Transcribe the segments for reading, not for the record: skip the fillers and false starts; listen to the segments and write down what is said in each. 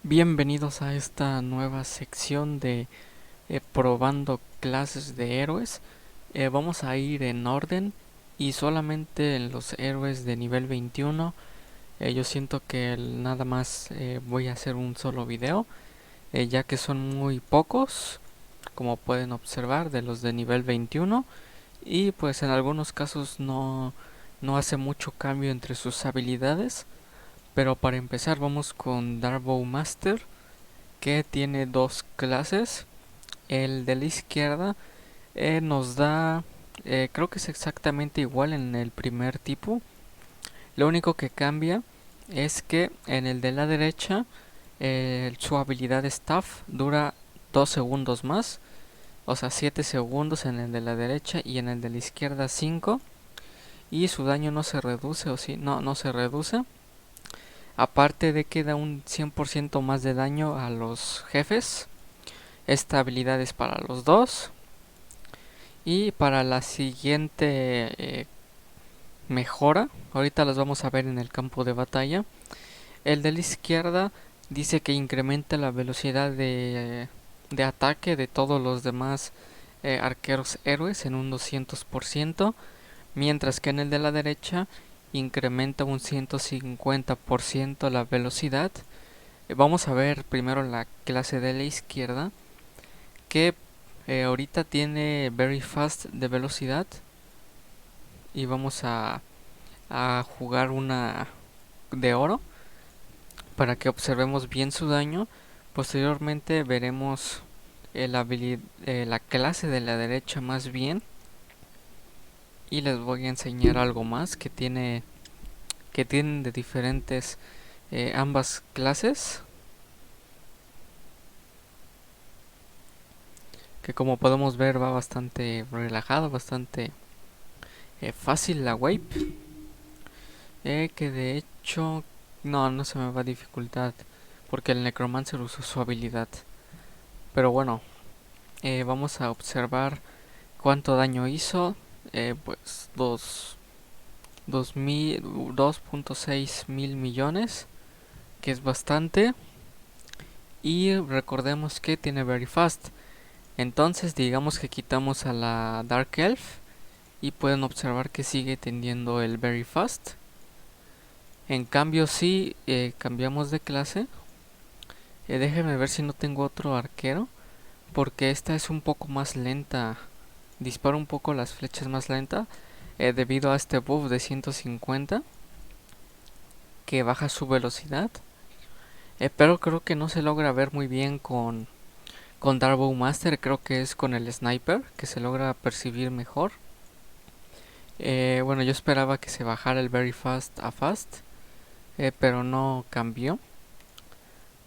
Bienvenidos a esta nueva sección de probando clases de héroes. Vamos a ir en orden y solamente en los héroes de nivel 21. Yo siento que nada más voy a hacer un solo video, ya que son muy pocos, como pueden observar, de los de nivel 21. Y pues en algunos casos no hace mucho cambio entre sus habilidades. Pero para empezar vamos con Darbow Master, que tiene dos clases. El de la izquierda nos da, creo que es exactamente igual en el primer tipo. Lo único que cambia es que en el de la derecha su habilidad Staff dura 2 segundos más. O sea, 7 segundos en el de la derecha y en el de la izquierda 5. Y su daño no se reduce, o sí, no se reduce. Aparte de que da un 100% más de daño a los jefes. Esta habilidad es para los dos. Y para la siguiente mejora, ahorita las vamos a ver en el campo de batalla. El de la izquierda dice que incrementa la velocidad de ataque de todos los demás arqueros héroes en un 200%, mientras que en el de la derecha incrementa un 150% la velocidad. Vamos a ver primero la clase de la izquierda, que ahorita tiene Very Fast de velocidad. Y vamos a jugar una de oro para que observemos bien su daño. Posteriormente veremos la clase de la derecha más bien. Y les voy a enseñar algo más que tienen de diferentes ambas clases. Que como podemos ver va bastante relajado, bastante fácil la wave. Que de hecho no se me va a dificultad porque el Necromancer usó su habilidad. Pero bueno, vamos a observar cuánto daño hizo. Pues 2.6 mil millones, que es bastante. Y recordemos que tiene Very Fast. Entonces digamos que quitamos a la Dark Elf y pueden observar que sigue teniendo el Very Fast. En cambio si cambiamos de clase, déjenme ver si no tengo otro arquero, porque esta es un poco más lenta, dispara un poco las flechas más lenta, debido a este buff de 150 que baja su velocidad. Pero creo que no se logra ver muy bien con Darbow Master. Creo que es con el Sniper que se logra percibir mejor. Bueno, yo esperaba que se bajara el Very Fast a Fast, pero no cambió.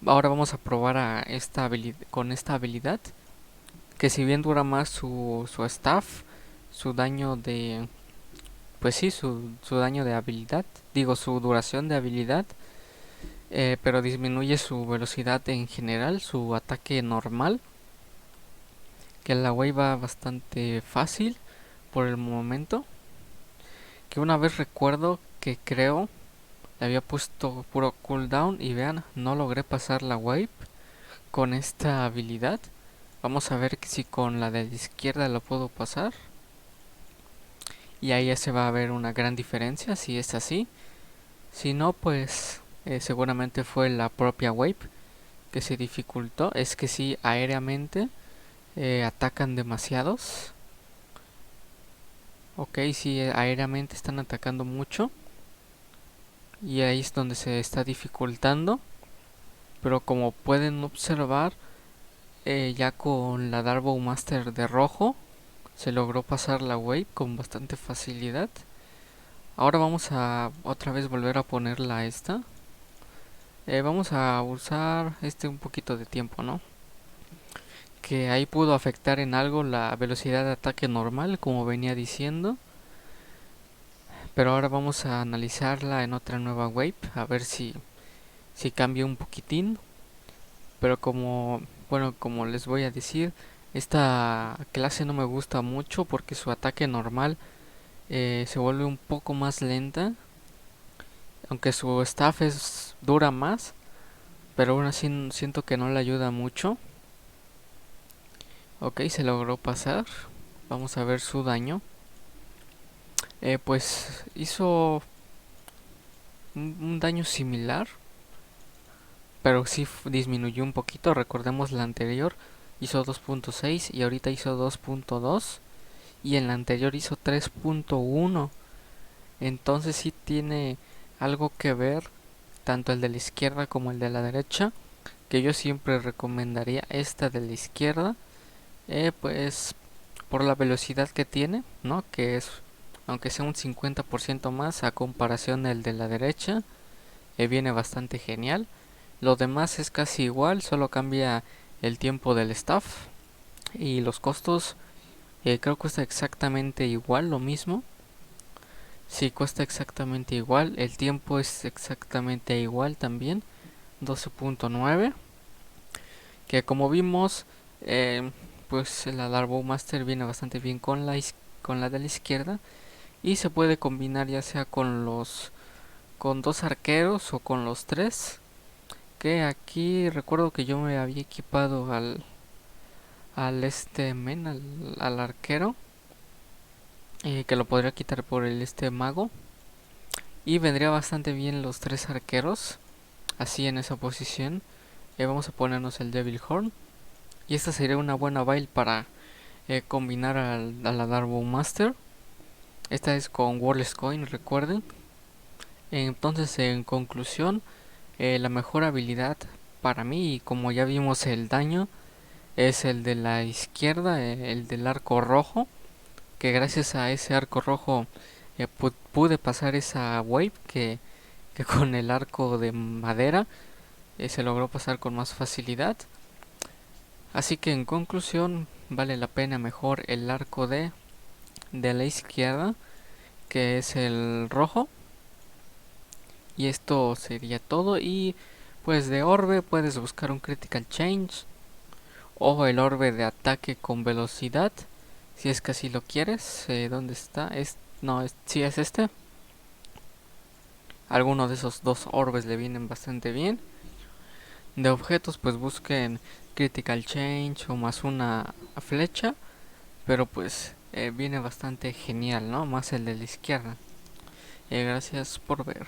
Ahora vamos a probar con esta habilidad, que si bien dura más su staff, su daño de... Pues sí, su daño de habilidad, digo su duración de habilidad, pero disminuye su velocidad en general, su ataque normal, que la wave va bastante fácil por el momento. Que una vez recuerdo que creo le había puesto puro cooldown y vean, no logré pasar la wave con esta habilidad. Vamos a ver si con la de la izquierda lo puedo pasar. Y ahí ya se va a ver una gran diferencia si es así. Si no, pues seguramente fue la propia wave que se dificultó. Es que si aéreamente atacan demasiados. Ok, si aéreamente están atacando mucho. Y ahí es donde se está dificultando. Pero como pueden observar, ya con la Darbow Master de rojo se logró pasar la wave con bastante facilidad. Ahora vamos a otra vez volver a ponerla a esta. Vamos a usar un poquito de tiempo, ¿no? Que ahí pudo afectar en algo la velocidad de ataque normal, como venía diciendo. Pero ahora vamos a analizarla en otra nueva wave, a ver si cambia un poquitín. Pero como les voy a decir, esta clase no me gusta mucho porque su ataque normal se vuelve un poco más lenta. Aunque su staff dura más, pero aún así siento que no le ayuda mucho. Ok, se logró pasar. Vamos a ver su daño. Pues hizo un daño similar, pero sí disminuyó un poquito. Recordemos la anterior hizo 2.6 y ahorita hizo 2.2 y en la anterior hizo 3.1. Entonces sí tiene algo que ver tanto el de la izquierda como el de la derecha, que yo siempre recomendaría esta de la izquierda, pues por la velocidad que tiene, ¿no? Que es, aunque sea un 50% más a comparación del de la derecha, viene bastante genial. Lo demás es casi igual, solo cambia el tiempo del staff y los costos. Creo que cuesta exactamente igual, lo mismo. Sí, cuesta exactamente igual. El tiempo es exactamente igual también. 12.9. Que como vimos, pues la Darbow Master viene bastante bien con la de la izquierda. Y se puede combinar ya sea con dos arqueros o con los tres. Que aquí recuerdo que yo me había equipado al arquero. Que lo podría quitar por el mago. Y vendría bastante bien los tres arqueros. Así en esa posición. Vamos a ponernos el Devil Horn. Y esta sería una buena build para combinar a la Darbow Master. Esta es con World's Coin, recuerden. Entonces, en conclusión, la mejor habilidad para mí, y como ya vimos el daño, es el de la izquierda, el del arco rojo. Que gracias a ese arco rojo pude pasar esa wave que con el arco de madera se logró pasar con más facilidad. Así que en conclusión vale la pena mejor el arco de la izquierda, que es el rojo. Y esto sería todo. Y pues de orbe puedes buscar un Critical Change o el orbe de ataque con velocidad, si es que así lo quieres. ¿Dónde está? Sí es este. Alguno de esos dos orbes le vienen bastante bien. De objetos pues busquen Critical Change o más una flecha. Pero pues viene bastante genial, ¿no? Más el de la izquierda. Gracias por ver.